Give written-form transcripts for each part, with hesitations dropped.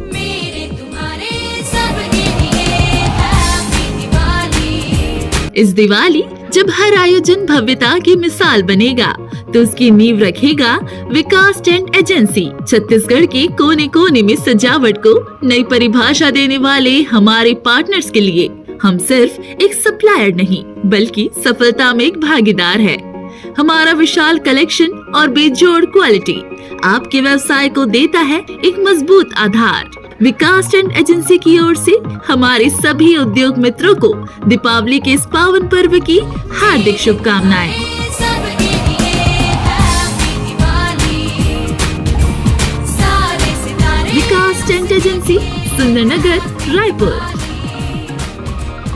मेरे तुम्हारे सबके लिए हैप्पी दिवाली। इस दिवाली जब हर आयोजन भव्यता की मिसाल बनेगा तो उसकी नींव रखेगा विकास टेंट एजेंसी। छत्तीसगढ़ के कोने कोने में सजावट को नई परिभाषा देने वाले हमारे पार्टनर्स के लिए हम सिर्फ एक सप्लायर नहीं बल्कि सफलता में एक भागीदार है। हमारा विशाल कलेक्शन और बेजोड़ क्वालिटी आपके व्यवसाय को देता है एक मजबूत आधार। विकास टेंट एजेंसी की ओर से हमारे सभी उद्योग मित्रों को दीपावली के इस पावन पर्व की हार्दिक शुभकामनाएं। सबके लिए हैप्पी दिवाली। सारे सितारे विकास टेंट एजेंसी, सुंदरनगर, रायपुर।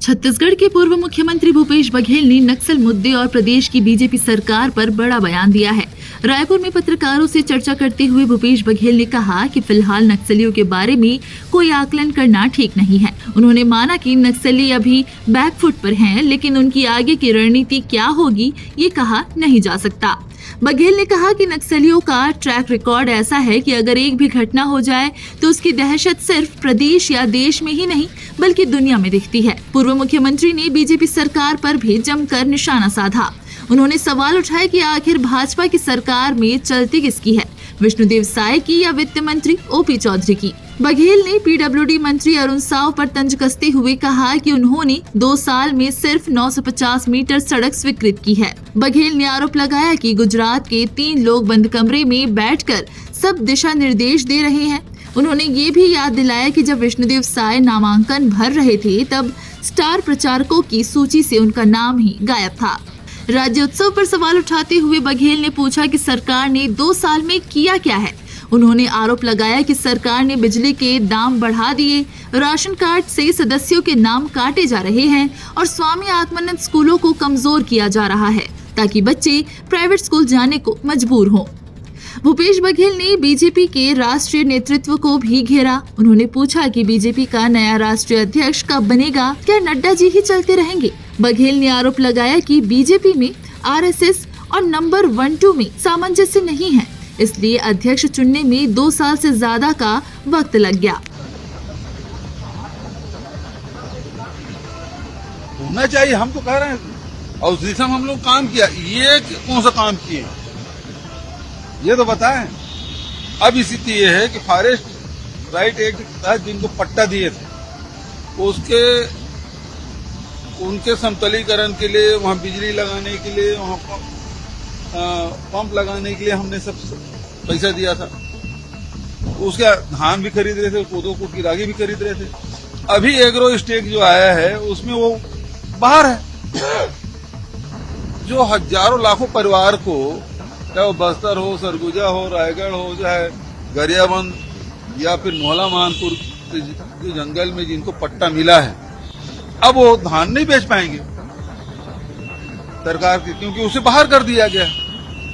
छत्तीसगढ़ के पूर्व मुख्यमंत्री भूपेश बघेल ने नक्सल मुद्दे और प्रदेश की बीजेपी सरकार पर बड़ा बयान दिया है। रायपुर में पत्रकारों से चर्चा करते हुए भूपेश बघेल ने कहा कि फिलहाल नक्सलियों के बारे में कोई आकलन करना ठीक नहीं है। उन्होंने माना कि नक्सली अभी बैकफुट पर हैं, लेकिन उनकी आगे की रणनीति क्या होगी ये कहा नहीं जा सकता। बघेल ने कहा कि नक्सलियों का ट्रैक रिकॉर्ड ऐसा है कि अगर एक भी घटना हो जाए तो उसकी दहशत सिर्फ प्रदेश या देश में ही नहीं बल्कि दुनिया में दिखती है। पूर्व मुख्यमंत्री ने बीजेपी सरकार पर भी जमकर निशाना साधा। उन्होंने सवाल उठाए कि आखिर भाजपा की सरकार में चलती किसकी है, विष्णुदेव साय की या वित्त मंत्री ओपी चौधरी की। बघेल ने पीडब्ल्यूडी मंत्री अरुण साव पर तंज कसते हुए कहा कि उन्होंने 2 साल में सिर्फ 950 मीटर सड़क स्वीकृत की है। बघेल ने आरोप लगाया कि गुजरात के 3 लोग बंद कमरे में बैठकर सब दिशा निर्देश दे रहे हैं। उन्होंने ये भी याद दिलाया कि जब विष्णुदेव साय नामांकन भर रहे थे तब स्टार प्रचारकों की सूची से उनका नाम ही गायब था। राज्योत्सव पर सवाल उठाते हुए बघेल ने पूछा कि सरकार ने 2 साल में किया क्या है। उन्होंने आरोप लगाया कि सरकार ने बिजली के दाम बढ़ा दिए, राशन कार्ड से सदस्यों के नाम काटे जा रहे हैं और स्वामी आत्मानंद स्कूलों को कमजोर किया जा रहा है ताकि बच्चे प्राइवेट स्कूल जाने को मजबूर हों। भूपेश बघेल ने बीजेपी के राष्ट्रीय नेतृत्व को भी घेरा। उन्होंने पूछा कि बीजेपी का नया राष्ट्रीय अध्यक्ष कब बनेगा, क्या नड्डा जी ही चलते रहेंगे। बघेल ने आरोप लगाया कि बीजेपी में आरएसएस और नंबर 1-2 में सामंजस्य नहीं है, इसलिए अध्यक्ष चुनने में 2 साल से ज्यादा का वक्त लग गया। होना चाहिए, हम तो कह रहे हैं और उस दिशा में हम लोग काम किया। ये कौन सा काम किए ये तो बताएं। अब स्थिति ये है कि फॉरेस्ट राइट एक्ट के तहत जिनको पट्टा दिए थे उनके समतलीकरण के लिए, वहाँ बिजली लगाने के लिए, वहाँ पंप लगाने के लिए हमने सब पैसा दिया था। उसका धान भी खरीद रहे थे, कोदो कूट की रागी भी खरीद रहे थे। अभी एग्रो स्टेक जो आया है उसमें वो बाहर है, जो हजारों लाखों परिवार को, चाहे वो बस्तर हो, सरगुजा हो, रायगढ़ हो, चाहे गरियाबंद या फिर मोहला मानपुर के जंगल में जिनको पट्टा मिला है, अब वो धान नहीं बेच पाएंगे सरकार के, क्योंकि उसे बाहर कर दिया गया।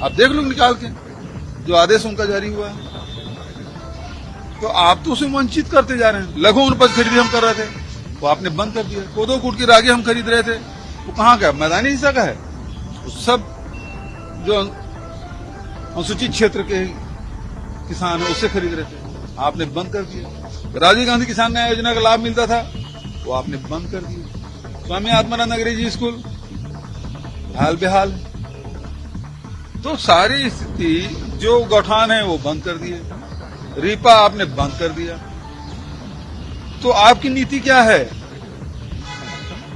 आप देख लो निकाल के जो आदेश उनका जारी हुआ है, तो आप तो उसे वंचित करते जा रहे हैं। लघु उपज खरीदी हम कर रहे थे, वो आपने बंद कर दिया। कोदो कूट की रागी हम खरीद रहे थे, वो कहाँ का, मैदानी हिस्सा का है। सब जो अनुसूचित क्षेत्र के किसान है उससे खरीद रहे थे, आपने बंद कर दिया। राजीव गांधी किसान न्याय योजना का लाभ मिलता था, वो आपने बंद कर दिया। स्वामी आत्मानंद अंग्रेजी स्कूल हाल बेहाल। तो सारी स्थिति जो गौठान है वो बंद कर दिए, रीपा आपने बंद कर दिया। तो आपकी नीति क्या है?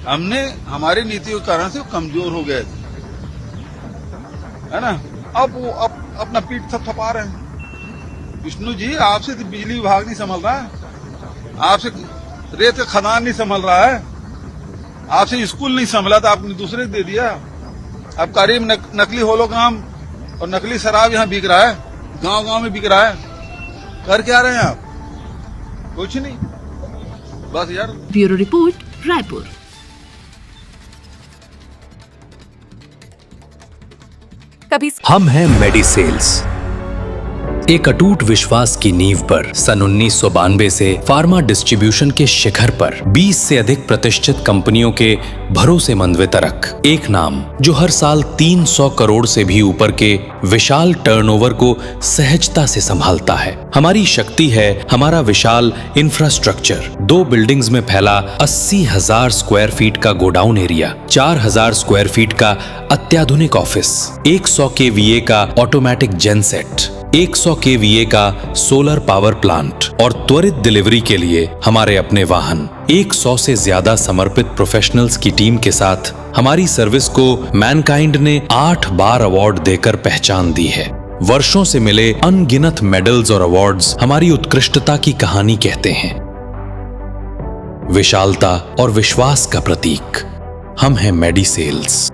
हमने हमारी नीतियों के कारण से वो कमजोर हो गए थे, है ना। अब वो अपना पीठ थपथपा रहे हैं। विष्णु जी, आपसे तो बिजली विभाग नहीं संभल रहा है, आपसे रेत का खदान नहीं संभल रहा है, आपसे स्कूल नहीं संभला तो आपने दूसरे को दे दिया। अब करीब नकली होलोग्राम और नकली शराब यहाँ बिक रहा है, गांव-गांव में बिक रहा है। कर क्या रहे हैं आप? कुछ नहीं, बस यार। Bureau report, Raipur. हम हैं मेडिसेल्स, एक अटूट विश्वास की नींव पर सन 1992 से फार्मा डिस्ट्रीब्यूशन के शिखर पर 20 से अधिक प्रतिष्ठित कंपनियों के भरोसेमंद वितरक, एक नाम जो हर साल 300 करोड़ से भी ऊपर के विशाल टर्नओवर को सहजता से संभालता है। हमारी शक्ति है हमारा विशाल इंफ्रास्ट्रक्चर, 2 बिल्डिंग्स में फैला 80,000 स्क्वायर फीट का गोडाउन एरिया, 4,000 स्क्वायर फीट का अत्याधुनिक ऑफिस, 100 kVA का ऑटोमेटिक जेनसेट, 100 kVA का सोलर पावर प्लांट और त्वरित डिलीवरी के लिए हमारे अपने वाहन, 100 से ज्यादा समर्पित प्रोफेशनल्स की टीम के साथ हमारी सर्विस को मैनकाइंड ने 8 बार अवार्ड देकर पहचान दी है। वर्षों से मिले अनगिनत मेडल्स और अवार्ड्स हमारी उत्कृष्टता की कहानी कहते हैं। विशालता और विश्वास का प्रतीक हम हैं मेडिसेल्स।